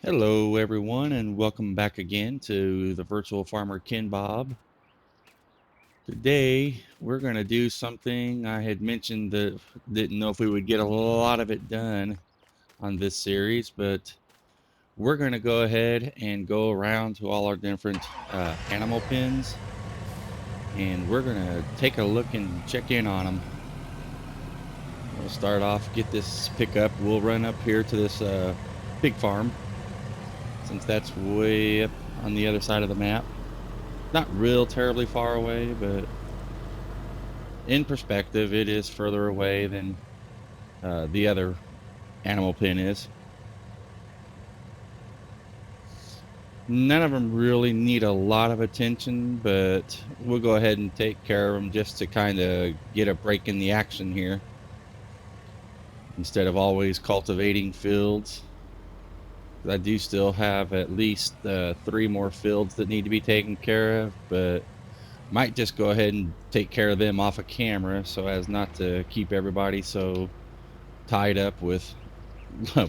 Hello everyone, and welcome back again to the Virtual Farmer Ken Bob. Today we're going to do something I had mentioned that didn't know if we would get a lot of it done on this series, but we're going to go ahead and go around to all our different animal pens, and we're going to take a look and check in on them. We'll start off, get this pickup. We'll run up here to this pig farm, since that's way up on the other side of the map. Not real terribly far away, but in perspective, it is further away than the other animal pen is. None of them really need a lot of attention, but we'll go ahead and take care of them just to kind of get a break in the action here, instead of always cultivating fields. I do still have at least 3 more fields that need to be taken care of, but might just go ahead and take care of them off of camera so as not to keep everybody so tied up with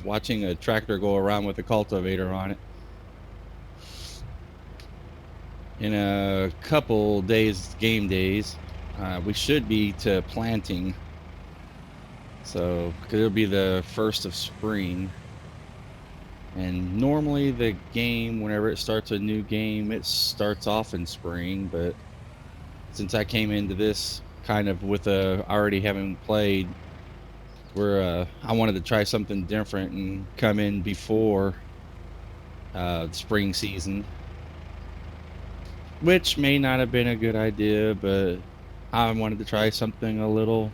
watching a tractor go around with a cultivator on it. In a couple days, game days, we should be to planting, so it'll be the first of spring. And normally the game, whenever it starts a new game, it starts off in spring, but since I came into this kind of with already having played, where I wanted to try something different and come in before the spring season, which may not have been a good idea, but I wanted to try something a little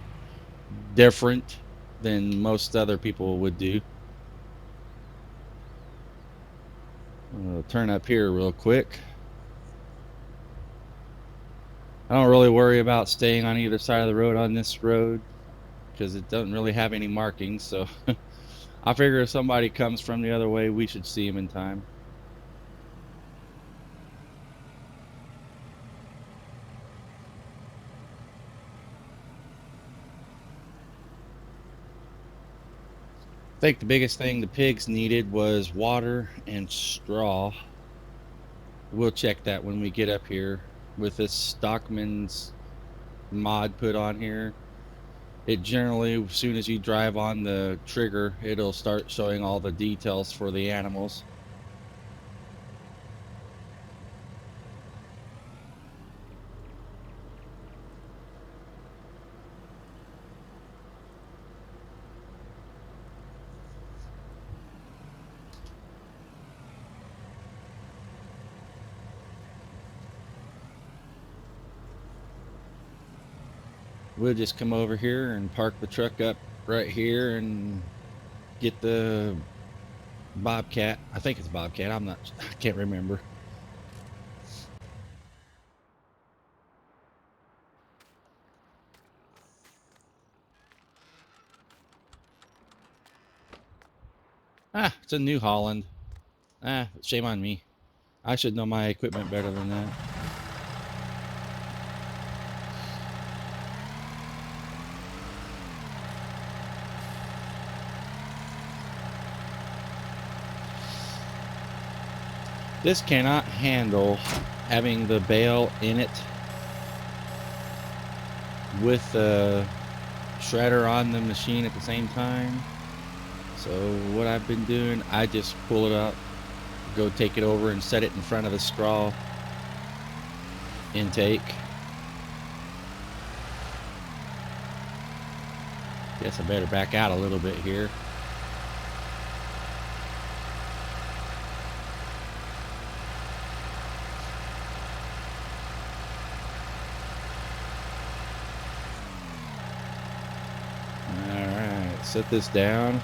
different than most other people would do. I'll turn up here real quick. I don't really worry about staying on either side of the road on this road because it doesn't really have any markings, so I figure if somebody comes from the other way, we should see them in time. I think the biggest thing the pigs needed was water and straw. We'll check that when we get up here with this Stockman's mod put on here. It generally, as soon as you drive on the trigger, it'll start showing all the details for the animals. We'll just come over here and park the truck up right here and get the Bobcat. I think it's Bobcat. I can't remember. It's a New Holland. Shame on me. I should know my equipment better than that. This cannot handle having the bale in it with the shredder on the machine at the same time. So what I've been doing, I just pull it up, go take it over and set it in front of the straw intake. Guess I better back out a little bit here. Alright, set this down.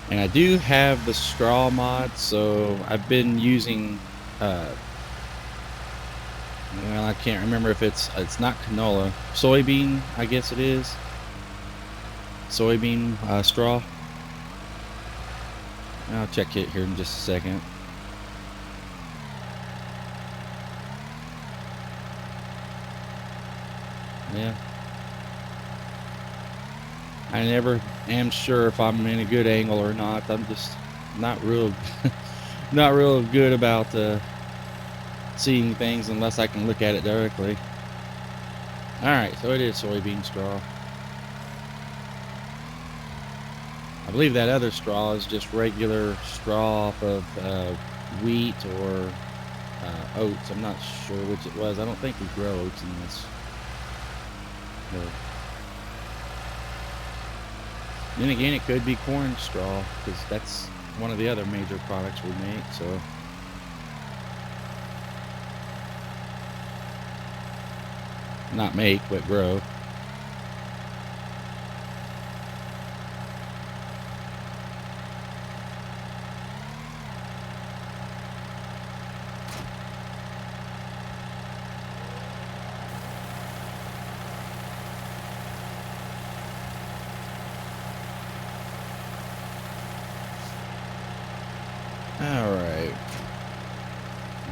And I do have the straw mod, so I've been using, well, I can't remember if it's not canola, soybean, I guess it is. Soybean straw. I'll check it here in just a second. Yeah. I never am sure if I'm in a good angle or not. I'm just not real, not real good about seeing things unless I can look at it directly. All right, so it is soybean straw. I believe that other straw is just regular straw off of wheat or oats. I'm not sure which it was. I don't think we grow oats in this. But then again, it could be corn straw because that's one of the other major products we make. So not make, but grow. All right,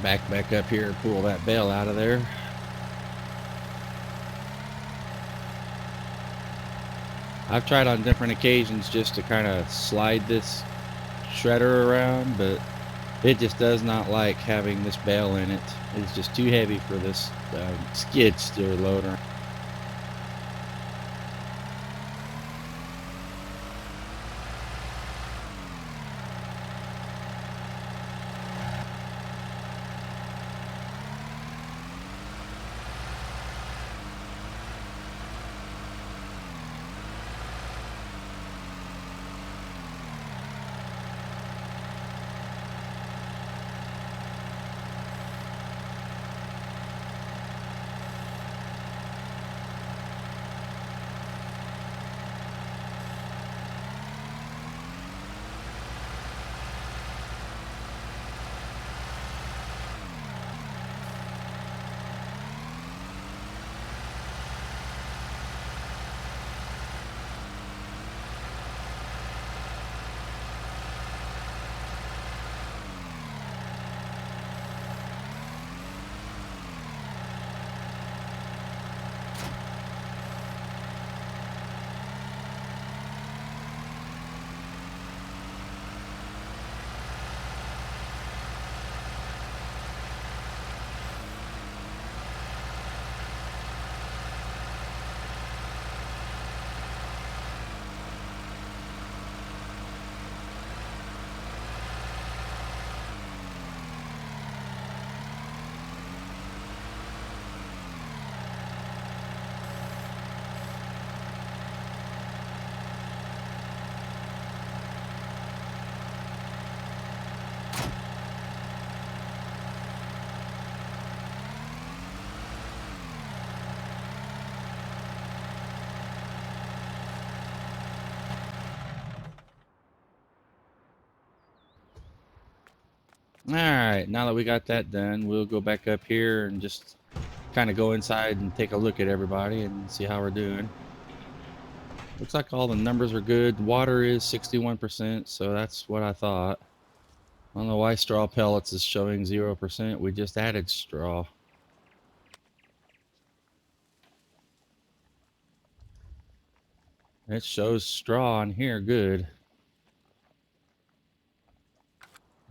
back up here, pull that bale out of there. I've tried on different occasions just to kind of slide this shredder around, but it just does not like having this bale in it. It's just too heavy for this skid steer loader. All right, now that we got that done, we'll go back up here and just kind of go inside and take a look at everybody and see how we're doing. Looks like all the numbers are good. Water is 61%, so that's what I thought. I don't know why straw pellets is showing 0%. We just added straw. It shows straw on here good.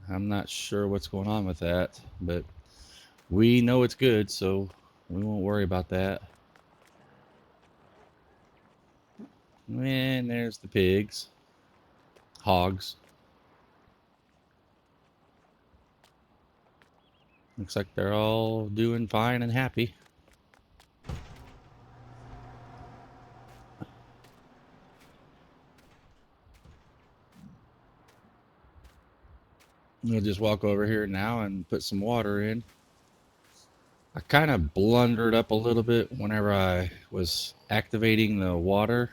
I'm not sure what's going on with that, but we know it's good, so we won't worry about that. And there's the pigs. Hogs. Looks like they're all doing fine and happy. We'll just walk over here now and put some water in. I kind of blundered up a little bit whenever I was activating the water.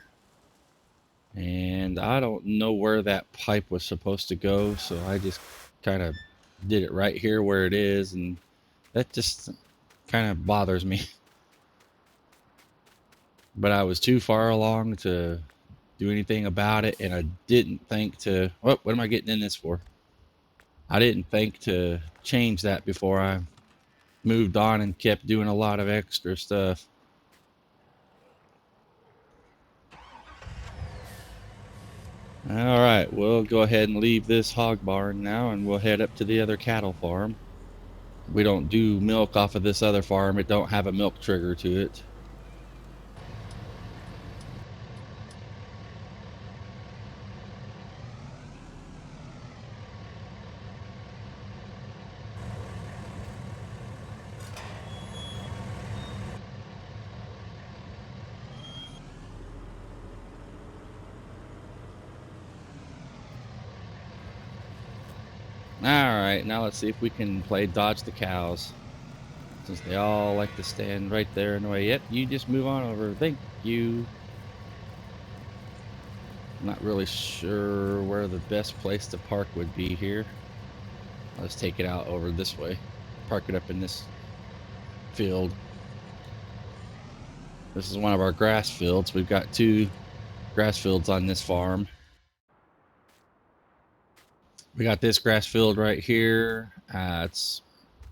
And I don't know where that pipe was supposed to go, so I just kind of did it right here where it is, and that just kind of bothers me. But I was too far along to do anything about it, and I didn't think to, what am I getting in this for? I didn't think to change that before I moved on and kept doing a lot of extra stuff. All right, we'll go ahead and leave this hog barn now, and we'll head up to the other cattle farm. We don't do milk off of this other farm. It don't have a milk trigger to it. All right, now let's see if we can play dodge the cows, since they all like to stand right there in the way. Yep, you just move on over. Thank you. I'm not really sure where the best place to park would be here. Let's take it out over this way. Park it up in this field. This is one of our grass fields. We've got 2 grass fields on this farm. We got this grass field right here. It's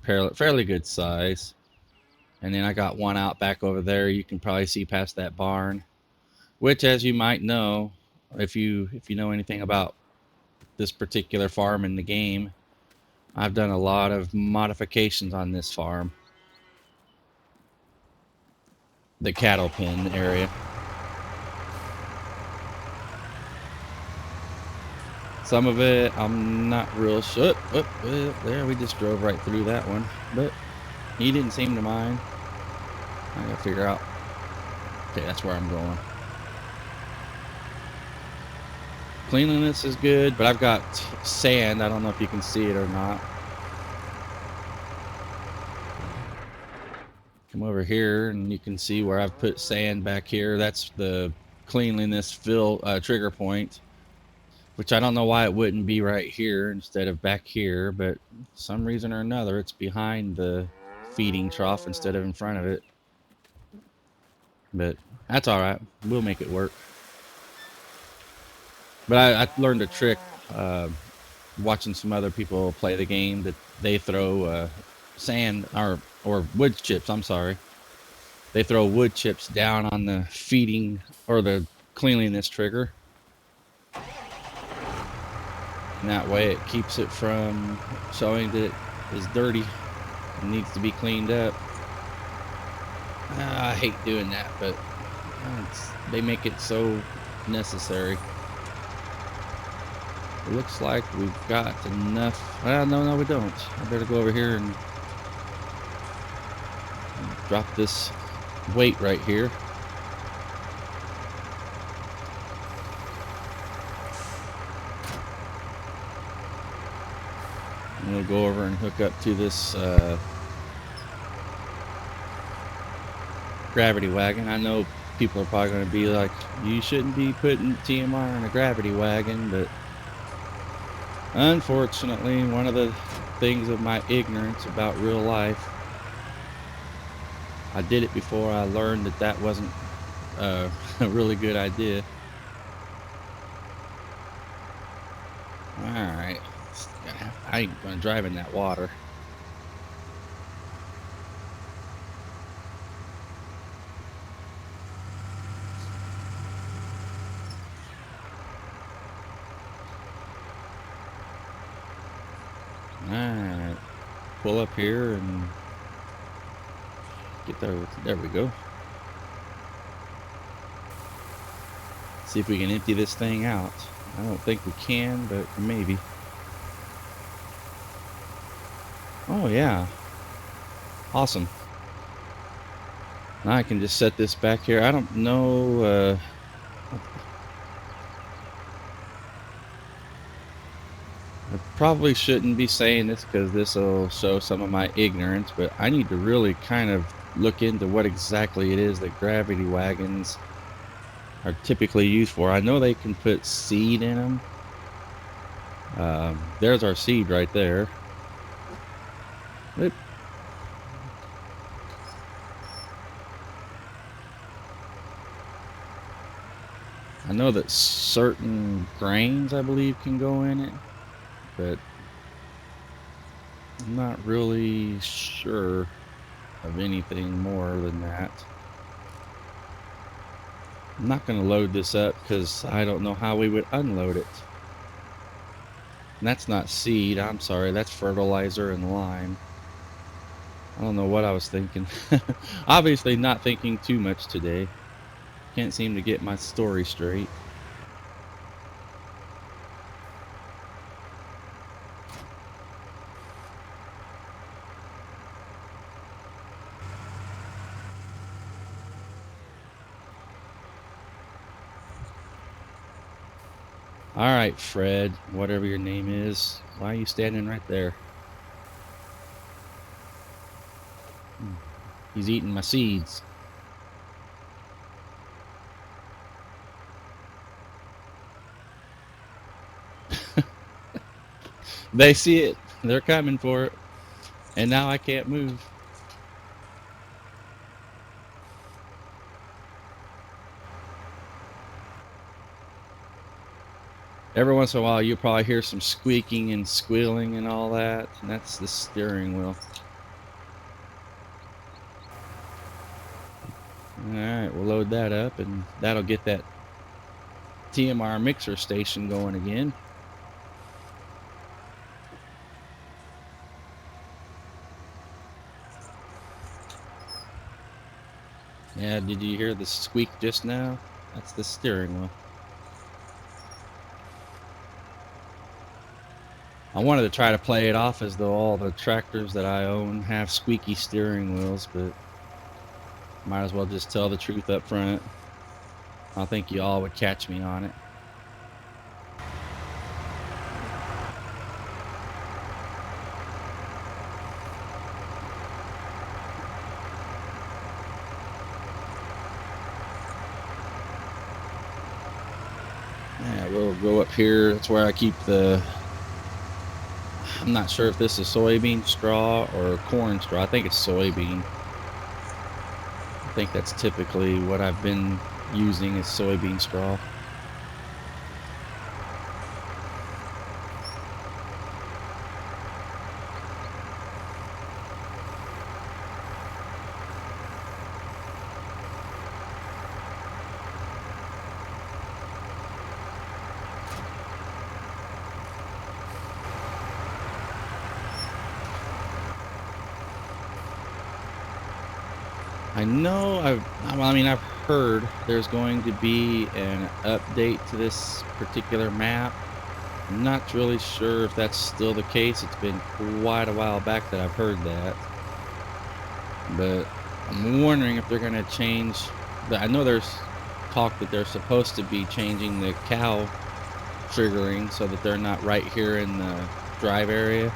fairly good size. And then I got one out back over there. You can probably see past that barn, which, as you might know, if you know anything about this particular farm in the game, I've done a lot of modifications on this farm. The cattle pen area. Some of it I'm not real sure. Oh, well, there, we just drove right through that one, but he didn't seem to mind. I gotta figure out. Okay, that's where I'm going. Cleanliness is good, but I've got sand. I don't know if you can see it or not. Come over here and you can see where I've put sand back here. That's the cleanliness trigger point, which I don't know why it wouldn't be right here instead of back here, but some reason or another it's behind the feeding trough instead of in front of it. But that's all right. We'll make it work. But I learned a trick watching some other people play the game, that they throw sand or wood chips. I'm sorry. They throw wood chips down on the feeding or the cleanliness trigger. And that way it keeps it from showing that it is dirty and needs to be cleaned up. I hate doing that, but they make it so necessary. It looks like we've got enough. Well, no, we don't. I better go over here and drop this weight right here. And we'll go over and hook up to this gravity wagon. I know people are probably going to be like, you shouldn't be putting TMR in a gravity wagon, but unfortunately, one of the things of my ignorance about real life, I did it before I learned that that wasn't a really good idea. Alright, I ain't going to drive in that water. Alright, pull up here and get there. There we go. See if we can empty this thing out. I don't think we can, but maybe. Oh yeah, awesome. Now I can just set this back here. I don't know. I probably shouldn't be saying this because this will show some of my ignorance, but I need to really kind of look into what exactly it is that gravity wagons are typically used for. I know they can put seed in them. There's our seed right there. Oop. I know that certain grains, I believe, can go in it, but I'm not really sure of anything more than that. I'm not going to load this up because I don't know how we would unload it. And that's not seed, I'm sorry, that's fertilizer and lime. I don't know what I was thinking. Obviously not thinking too much today. Can't seem to get my story straight. Alright, Fred, whatever your name is, why are you standing right there? He's eating my seeds. They see it. They're coming for it. And now I can't move. Every once in a while, you'll probably hear some squeaking and squealing and all that. And that's the steering wheel. Alright, we'll load that up and that'll get that TMR mixer station going again. Yeah, did you hear the squeak just now? That's the steering wheel. I wanted to try to play it off as though all the tractors that I own have squeaky steering wheels, but might as well just tell the truth up front. I think you all would catch me on it. Yeah, we'll go up here. That's where I keep the... I'm not sure if this is soybean straw or corn straw. I think it's soybean. I think that's typically what I've been using is soybean straw. I know I've heard there's going to be an update to this particular map. I'm not really sure if that's still the case. It's been quite a while back that I've heard that. But I'm wondering if they're going to change. I know there's talk that they're supposed to be changing the cow triggering so that they're not right here in the drive area.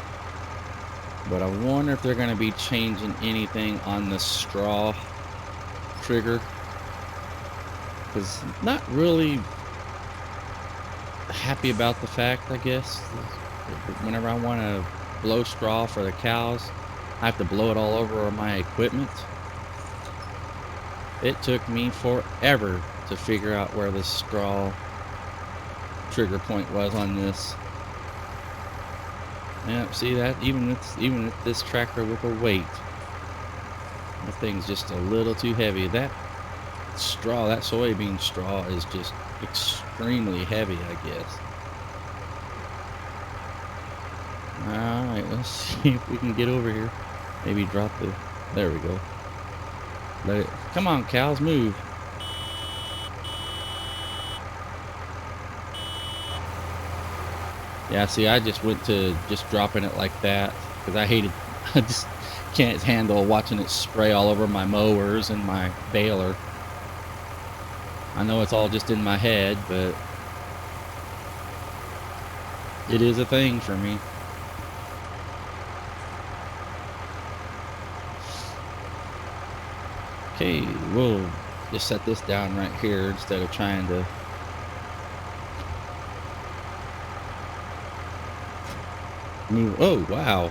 But I wonder if they're going to be changing anything on the straw trigger. Because I'm not really happy about the fact, I guess. Whenever I want to blow straw for the cows, I have to blow it all over my equipment. It took me forever to figure out where the straw trigger point was on this. Yeah, see that? Even with this tractor with a weight, that thing's just a little too heavy. That straw, that soybean straw is just extremely heavy, I guess. Alright, let's see if we can get over here. Maybe drop the... There we go. Let it... Come on, cows, move. Yeah, see, I just went to just dropping it like that because I hated... I just can't handle watching it spray all over my mowers and my baler. I know it's all just in my head, but it is a thing for me. Okay, we'll just set this down right here instead of trying to move. Oh, wow.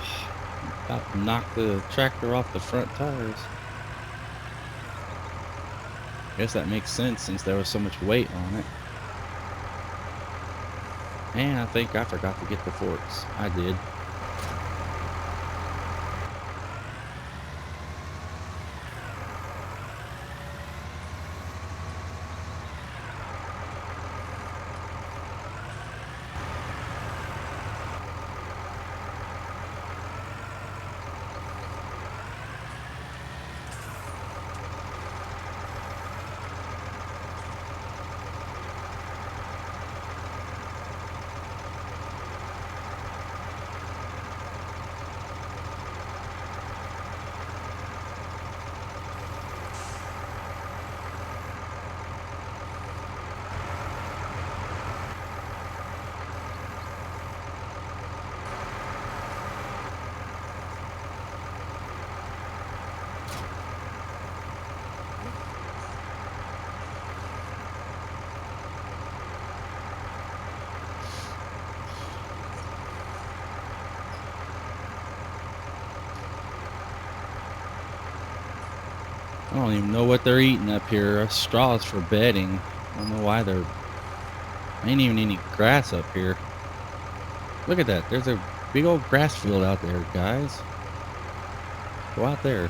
About to knock the tractor off the front tires. Guess that makes sense since there was so much weight on it. And I think I forgot to get the forks. I did. I don't even know what they're eating up here. Straws for bedding. I don't know why there ain't even any grass up here. Look at that. There's a big old grass field out there, guys. Go out there.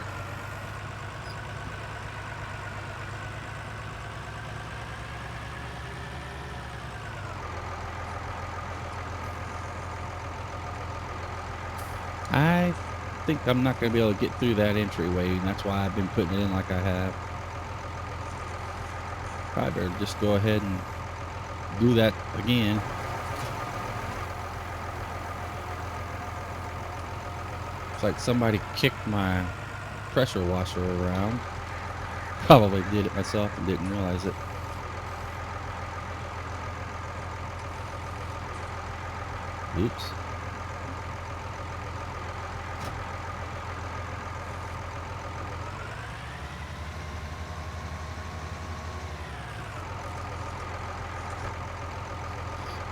I think I'm not going to be able to get through that entryway, and that's why I've been putting it in like I have. Probably better just go ahead and do that again. It's like somebody kicked my pressure washer around. Probably did it myself and didn't realize it. Oops.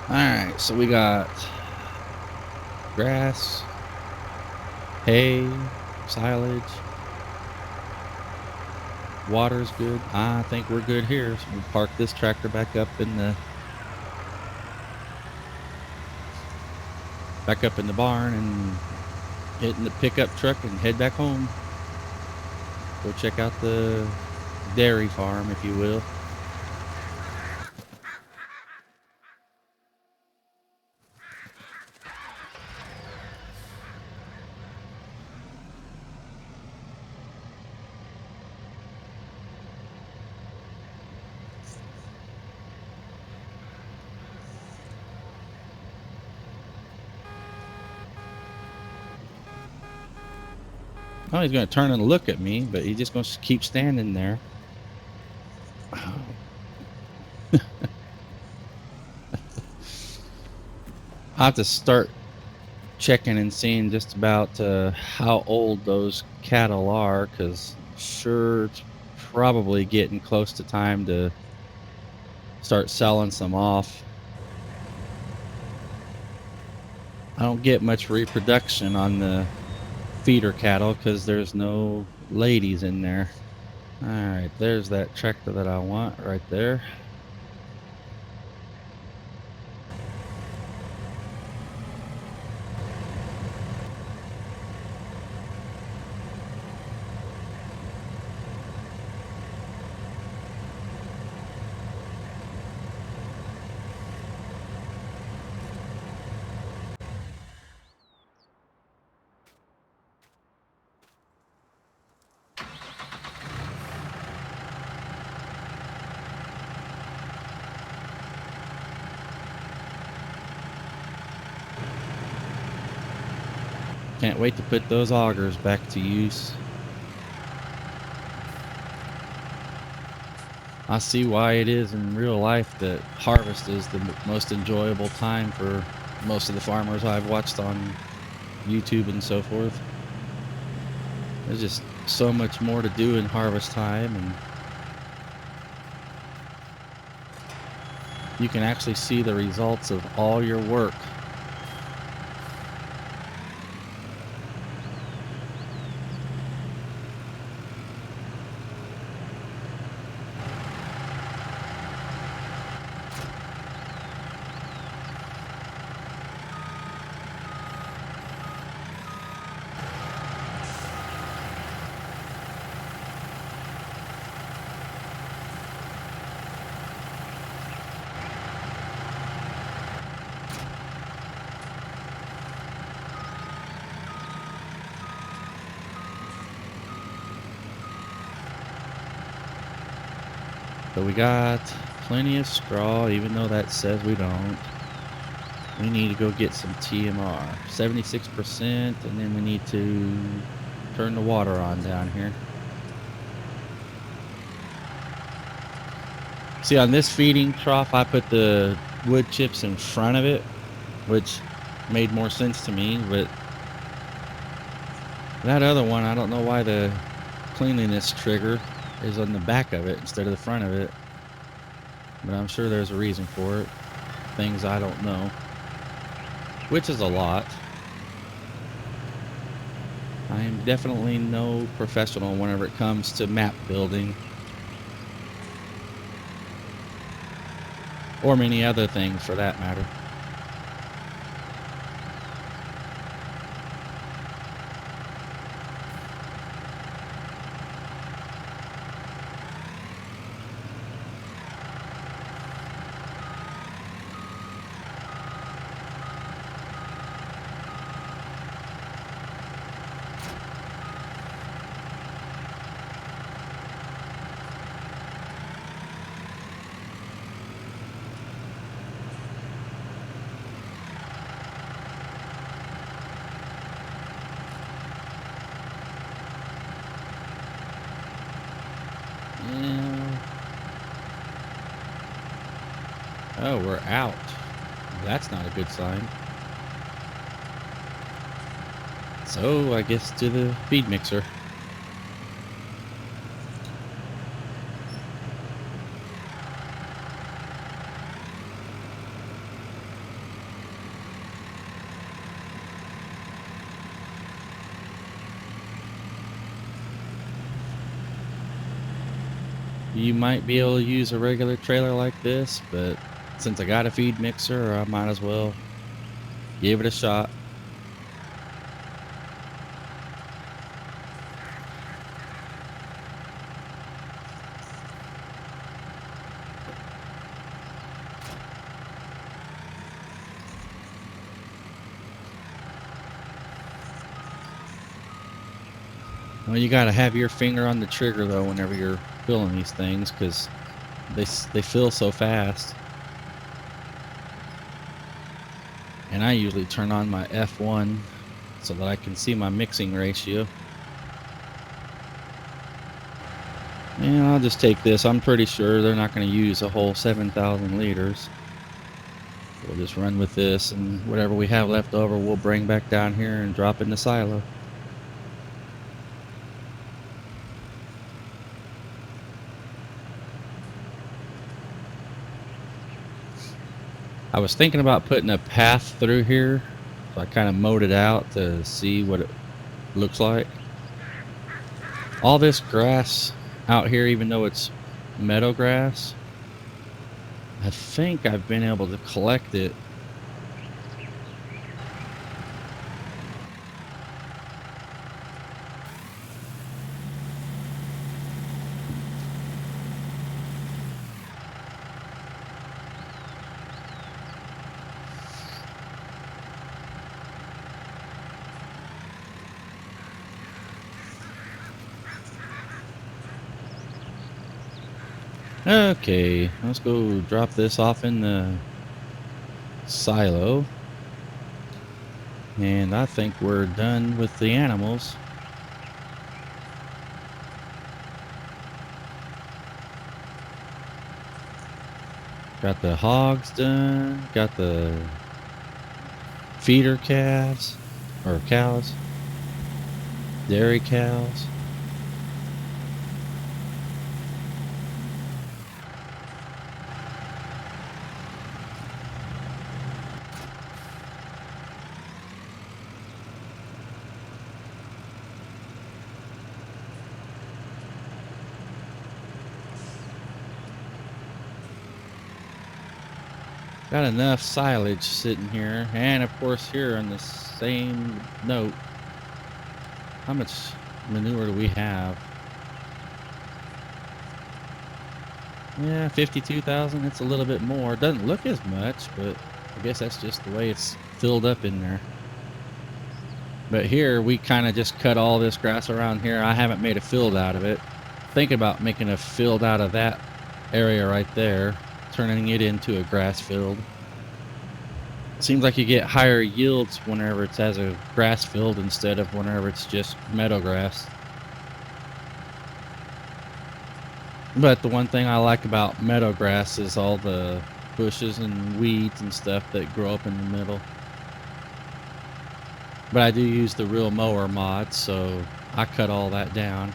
Alright, so we got grass, hay, silage. Water's good. I think we're good here. So we'll park this tractor back up in the barn and get in the pickup truck and head back home. Go check out the dairy farm, if you will. Oh, he's going to turn and look at me, but he's just going to keep standing there. I have to start checking and seeing just about how old those cattle are, because sure it's probably getting close to time to start selling some off. I don't get much reproduction on the feeder cattle because there's no ladies in there. All right, there's that tractor that I want right there. Can't wait to put those augers back to use. I see why it is in real life that harvest is the most enjoyable time for most of the farmers I've watched on YouTube and so forth. There's just so much more to do in harvest time, and you can actually see the results of all your work. So we got plenty of straw, even though that says we don't. We need to go get some TMR, 76%, and then we need to turn the water on down here. See, on this feeding trough, I put the wood chips in front of it, which made more sense to me, but that other one, I don't know why the cleanliness trigger is on the back of it instead of the front of it, but I'm sure there's a reason for it. Things I don't know, which is a lot. I am definitely no professional whenever it comes to map building. Or many other things for that matter. Yeah. Oh, we're out. That's not a good sign. So I guess to the feed mixer. You might be able to use a regular trailer like this, but since I got a feed mixer, I might as well give it a shot. Well, you got to have your finger on the trigger though whenever you're filling these things, because they fill so fast. And I usually turn on my F1 so that I can see my mixing ratio. And I'll just take this. I'm pretty sure they're not going to use a whole 7,000 liters. We'll just run with this, and whatever we have left over we'll bring back down here and drop in the silo. I was thinking about putting a path through here, so I kind of mowed it out to see what it looks like. All this grass out here, even though it's meadow grass, I think I've been able to collect it. Okay, let's go drop this off in the silo. And I think we're done with the animals. Got the hogs done, got the feeder calves, or cows, dairy cows. Got enough silage sitting here, and of course here on the same note, how much manure do we have? Yeah, 52,000. It's a little bit more. Doesn't look as much, but I guess that's just the way it's filled up in there. But here we kind of just cut all this grass around here. I haven't made a field out of it. Thinking about making a field out of that area right there, turning it into a grass field. Seems like you get higher yields whenever it's as a grass field instead of whenever it's just meadow grass. But the one thing I like about meadow grass is all the bushes and weeds and stuff that grow up in the middle. But I do use the real mower mod, so I cut all that down.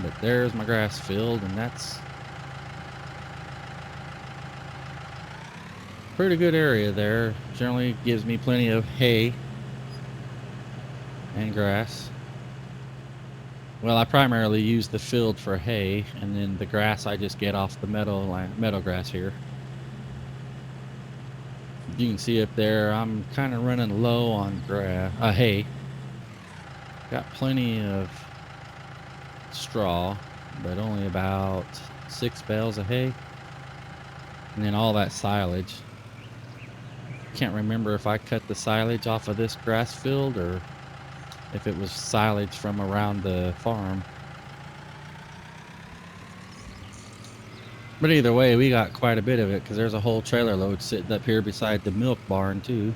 But there's my grass field, and that's pretty good area there. Generally gives me plenty of hay. and grass. Well, I primarily use the field for hay, and then the grass I just get off the meadow grass here. You can see up there, I'm kind of running low on hay. Got plenty of straw, but only about 6 bales of hay, and then all that silage. Can't remember if I cut the silage off of this grass field or if it was silage from around the farm. But either way, we got quite a bit of it because there's a whole trailer load sitting up here beside the milk barn too.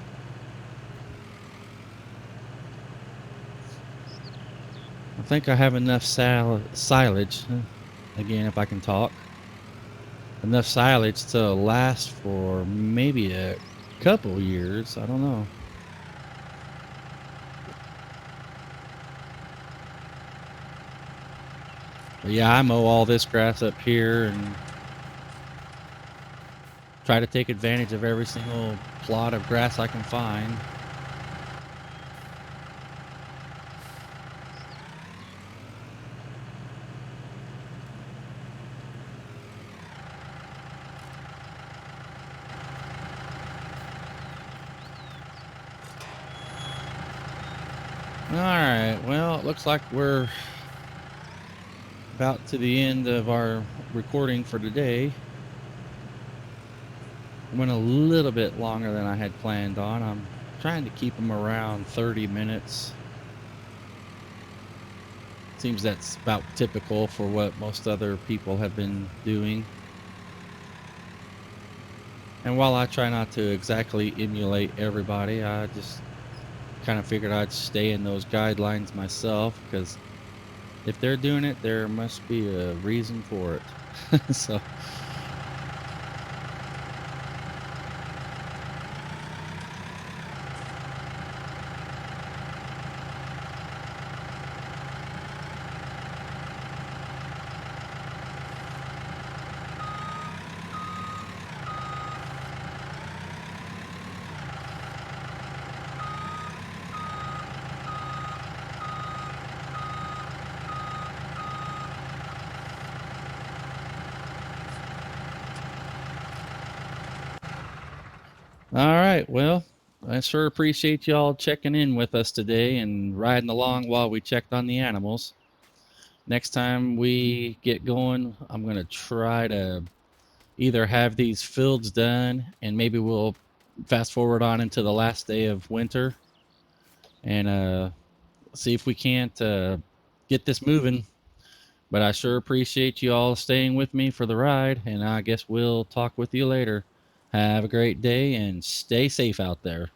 I think I have enough silage, again if I can talk, enough silage to last for maybe a couple years. I don't know. But yeah, I mow all this grass up here and try to take advantage of every single plot of grass I can find. Alright, well, it looks like we're about to the end of our recording for today. Went a little bit longer than I had planned on. I'm trying to keep them around 30 minutes. Seems that's about typical for what most other people have been doing. And while I try not to exactly emulate everybody, I just kind of figured I'd stay in those guidelines myself, because if they're doing it, there must be a reason for it. So all right, well, I sure appreciate y'all checking in with us today and riding along while we checked on the animals. Next time we get going, I'm going to try to either have these fields done and maybe we'll fast forward on into the last day of winter and see if we can't get this moving. But I sure appreciate you all staying with me for the ride, and I guess we'll talk with you later. Have a great day and stay safe out there.